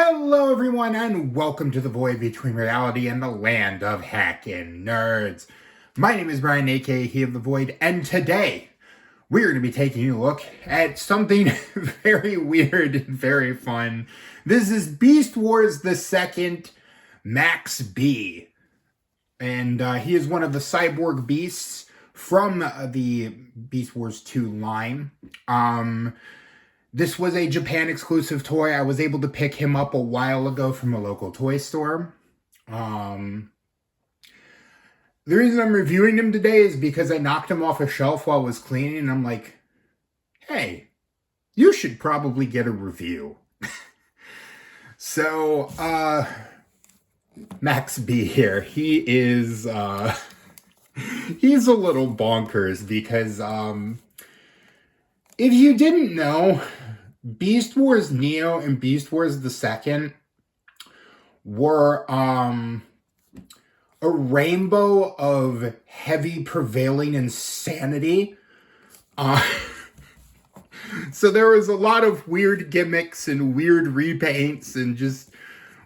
Hello everyone and welcome to the void between reality and the land of hackin' nerds. My name is Brian, aka He of the Void, and today we're going to be taking a look at something very weird and very fun. This is Beast Wars the Second, Maxx-B. And he is one of the cyborg beasts from the Beast Wars 2 line. This was a Japan exclusive toy. I was able to pick him up a while ago from a local toy store. The reason I'm reviewing him today is because I knocked him off a shelf while I was cleaning, and I'm like, hey, you should probably get a review. So, Maxx-B here. He is, he's a little bonkers because, if you didn't know, Beast Wars Neo and Beast Wars the Second were a rainbow of heavy prevailing insanity. So there was a lot of weird gimmicks and weird repaints and just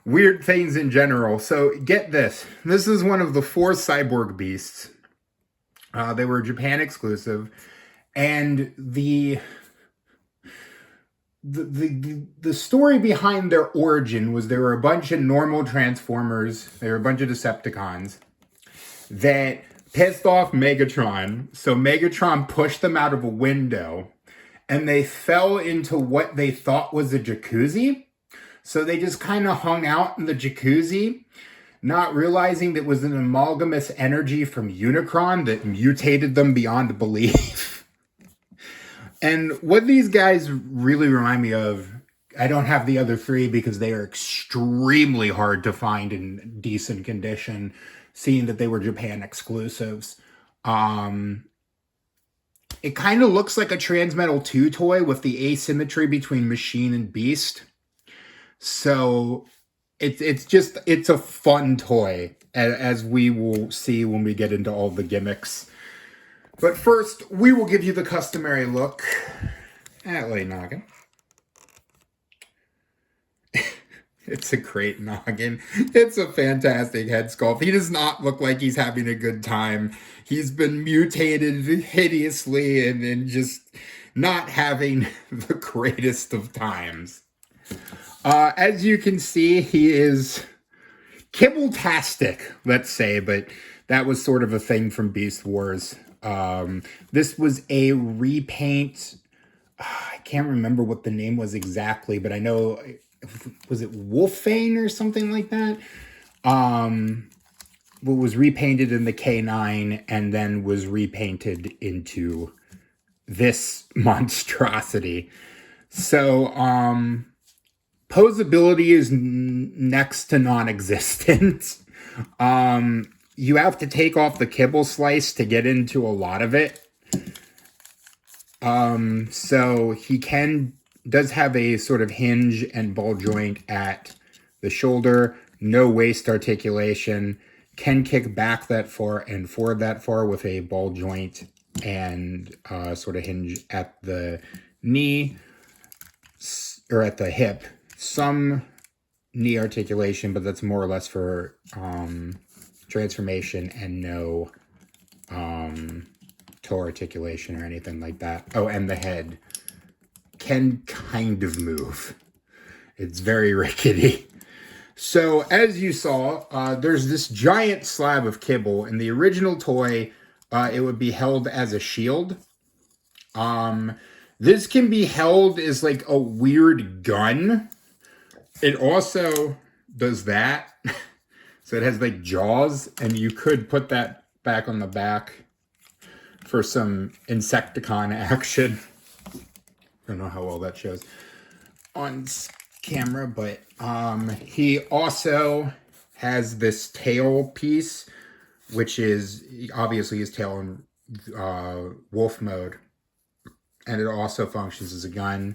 weird things in general. So get this. This is one of the 4 cyborg beasts. They were Japan exclusive. And the story behind their origin was there were a bunch of normal Transformers, there were a bunch of Decepticons that pissed off Megatron. So Megatron pushed them out of a window and they fell into what they thought was a jacuzzi. So they just kind of hung out in the jacuzzi, not realizing that it was an amalgamous energy from Unicron that mutated them beyond belief. And what these guys really remind me of, I don't have the other 3 because they are extremely hard to find in decent condition, seeing that they were Japan exclusives. It kind of looks like a Transmetal 2 toy with the asymmetry between Machine and Beast. So it's a fun toy, as we will see when we get into all the gimmicks. But first, we will give you the customary look at Lay Noggin. It's a great noggin. It's a fantastic head sculpt. He does not look like he's having a good time. He's been mutated hideously and just not having the greatest of times. As you can see, he is kibble-tastic, let's say, but that was sort of a thing from Beast Wars. This was a repaint. I can't remember what the name was exactly, but I know, was it Wolfane or something like that? What was repainted in the K9 and then was repainted into this monstrosity. So, posability is next to non-existent. You have to take off the kibble slice to get into a lot of it. So he does have a sort of hinge and ball joint at the shoulder, no waist articulation, can kick back that far and forward that far with a ball joint and sort of hinge at the knee or at the hip. Some knee articulation, but that's more or less for transformation and no toe articulation or anything like that. Oh, and the head can kind of move. It's very rickety. So as you saw, there's this giant slab of kibble. In the original toy, it would be held as a shield. This can be held as like a weird gun. It also does that. So it has like jaws, and you could put that back on the back for some Insecticon action. I don't know how well that shows on camera, but he also has this tail piece, which is obviously his tail in wolf mode. And it also functions as a gun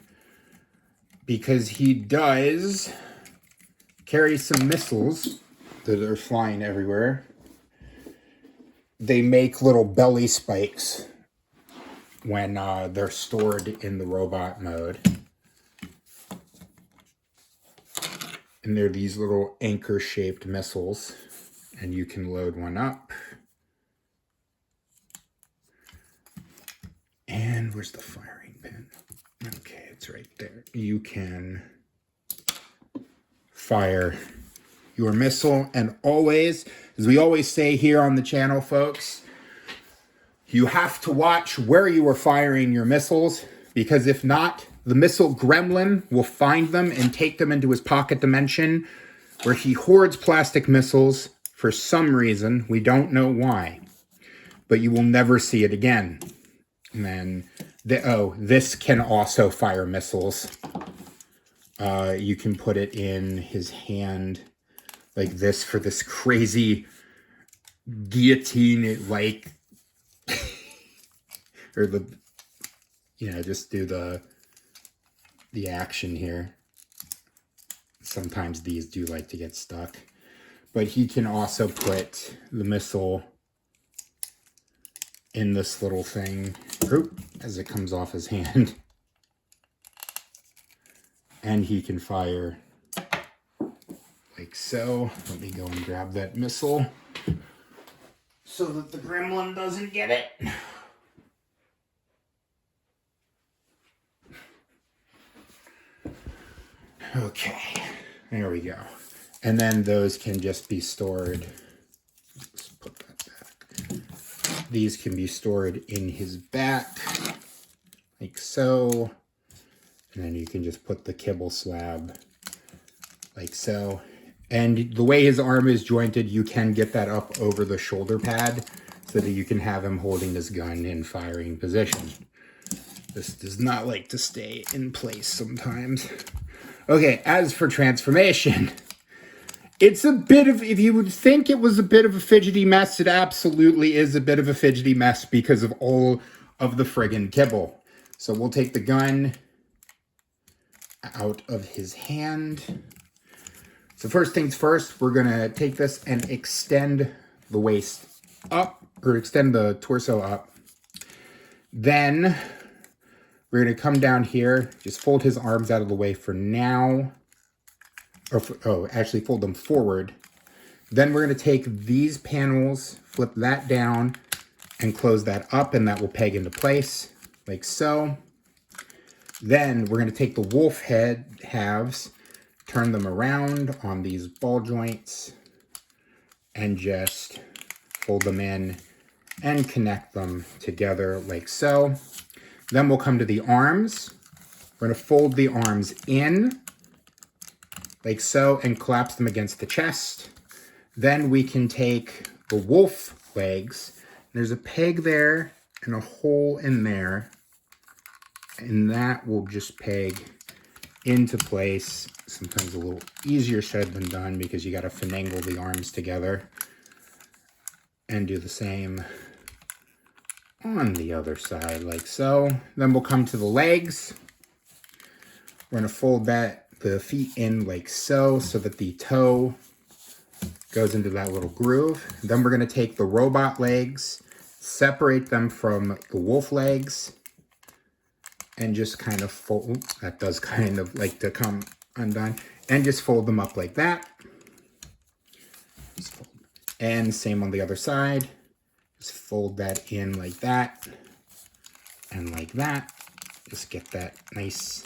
because he does carry some missiles that are flying everywhere. They make little belly spikes when they're stored in the robot mode. And they're these little anchor-shaped missiles. And you can load one up. And where's the firing pin? Okay, it's right there. You can fire your missile. And always, as we always say here on the channel, folks, you have to watch where you are firing your missiles, because if not, the missile gremlin will find them and take them into his pocket dimension, where he hoards plastic missiles for some reason. We don't know why, but you will never see it again. And then, this can also fire missiles. You can put it in his hand like this for this crazy guillotine, like, or the, just do the action here. Sometimes these do like to get stuck. But he can also put the missile in this little thing as it comes off his hand. And he can fire like so. Let me go and grab that missile so that the gremlin doesn't get it. Okay, there we go. And then those can just be stored. Let's put that back. These can be stored in his back, like so. And then you can just put the kibble slab, like so. And the way his arm is jointed, you can get that up over the shoulder pad so that you can have him holding his gun in firing position. This does not like to stay in place sometimes. Okay, as for transformation, it's a bit of, if you would think it was a bit of a fidgety mess, it absolutely is a bit of a fidgety mess because of all of the friggin' kibble. So we'll take the gun out of his hand. So first things first, we're gonna take this and extend the waist up, or extend the torso up. Then we're going to come down here, just fold his arms out of the way for now. Actually fold them forward. Then we're going to take these panels, flip that down, and close that up, and that will peg into place, like so. Then we're going to take the wolf head halves, turn them around on these ball joints, and just fold them in and connect them together like so. Then we'll come to the arms. We're going to fold the arms in like so and collapse them against the chest. Then we can take the wolf legs. There's a peg there and a hole in there, and that will just peg into place. Sometimes a little easier said than done because you got to finagle the arms together, and do the same on the other side like so. Then we'll come to the legs. We're going to fold the feet in like so that the toe goes into that little groove. Then we're going to take the robot legs, separate them from the wolf legs, and just kind of fold. That does kind of like to come undone, and just fold them up like that. And same on the other side. Just fold that in like that and like that. Just get that nice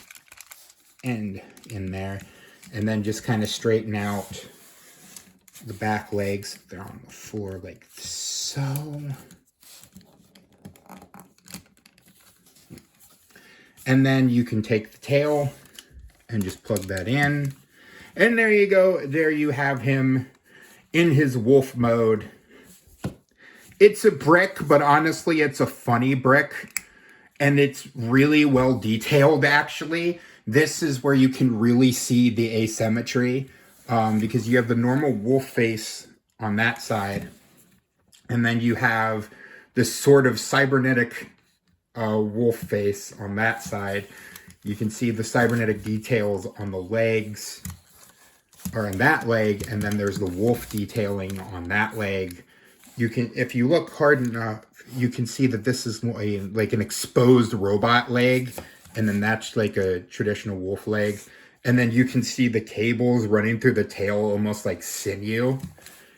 end in there. And then just kind of straighten out the back legs. They're on the floor like so. And then you can take the tail and just plug that in. And there you go. There you have him in his wolf mode. It's a brick, but honestly, it's a funny brick. And it's really well detailed, actually. This is where you can really see the asymmetry. Because you have the normal wolf face on that side. And then you have this sort of cybernetic wolf face on that side. You can see the cybernetic details on the legs, or on that leg. And then there's the wolf detailing on that leg. You can, if you look hard enough, you can see that this is like an exposed robot leg, and then that's like a traditional wolf leg. And then you can see the cables running through the tail, almost like sinew.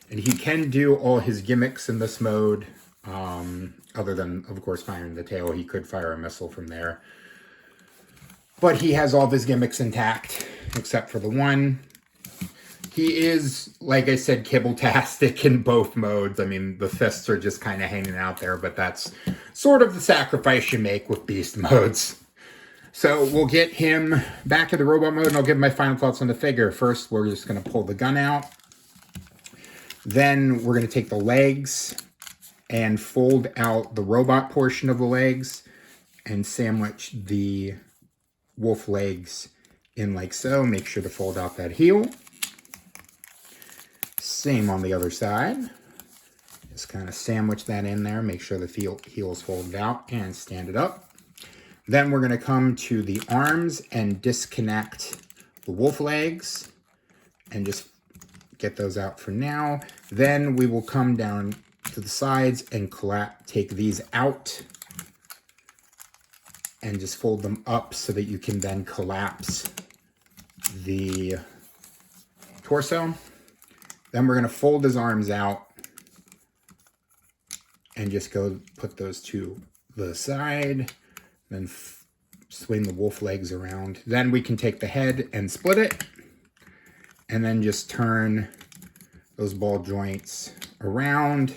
And he can do all his gimmicks in this mode. Other than, of course, firing the tail. He could fire a missile from there. But he has all of his gimmicks intact, except for the one. He is, like I said, kibble-tastic in both modes. I mean, the fists are just kind of hanging out there, but that's sort of the sacrifice you make with beast modes. So we'll get him back to the robot mode, and I'll give my final thoughts on the figure. First, we're just going to pull the gun out. Then we're going to take the legs and fold out the robot portion of the legs and sandwich the wolf legs in like so. Make sure to fold out that heel. Same on the other side. Just kind of sandwich that in there. Make sure the heel is folded out and stand it up. Then we're going to come to the arms and disconnect the wolf legs and just get those out for now. Then we will come down to the sides and take these out and just fold them up so that you can then collapse the torso. Then we're going to fold his arms out and just go put those to the side. Then swing the wolf legs around. Then we can take the head and split it. And then just turn those ball joints around.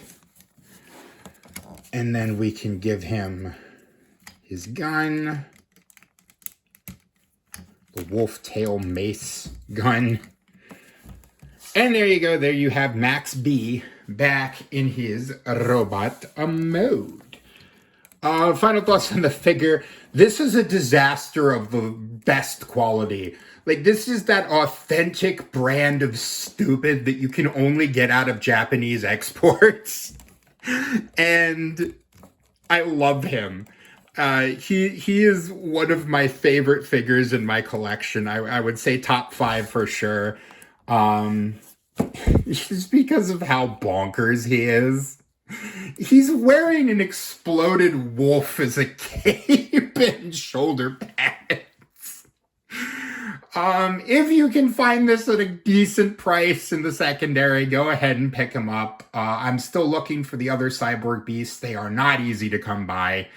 And then we can give him his gun. The wolf tail mace gun. And there you go. There you have Maxx-B back in his robot mode. Final thoughts on the figure. This is a disaster of the best quality. Like, this is that authentic brand of stupid that you can only get out of Japanese exports. And I love him. He is one of my favorite figures in my collection. I would say top 5 for sure. Just because of how bonkers he is. He's wearing an exploded wolf as a cape and shoulder pads. If you can find this at a decent price in the secondary, go ahead and pick him up. I'm still looking for the other Cyborg Beasts. They are not easy to come by.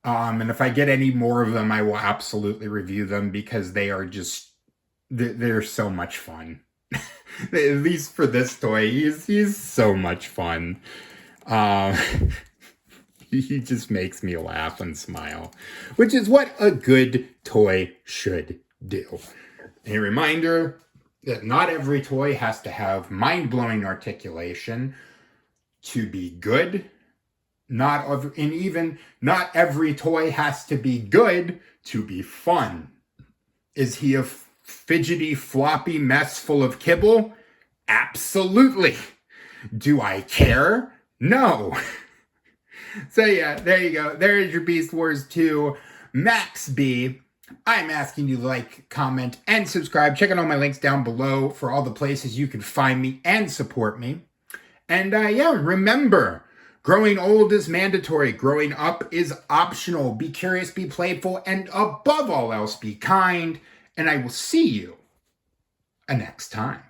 And if I get any more of them, I will absolutely review them because they are just, they're so much fun. At least for this toy, he's so much fun. He just makes me laugh and smile, which is what a good toy should do. A reminder that not every toy has to have mind-blowing articulation to be good. Not every toy has to be good to be fun. Is he a fidgety, floppy mess full of kibble? Absolutely. Do I care? No. So yeah, there you go. There is your Beast Wars 2 Maxx-B. I'm asking you to like, comment, and subscribe. Check out all my links down below for all the places you can find me and support me. And yeah, remember, growing old is mandatory. Growing up is optional. Be curious, be playful, and above all else, be kind. And I will see you next time.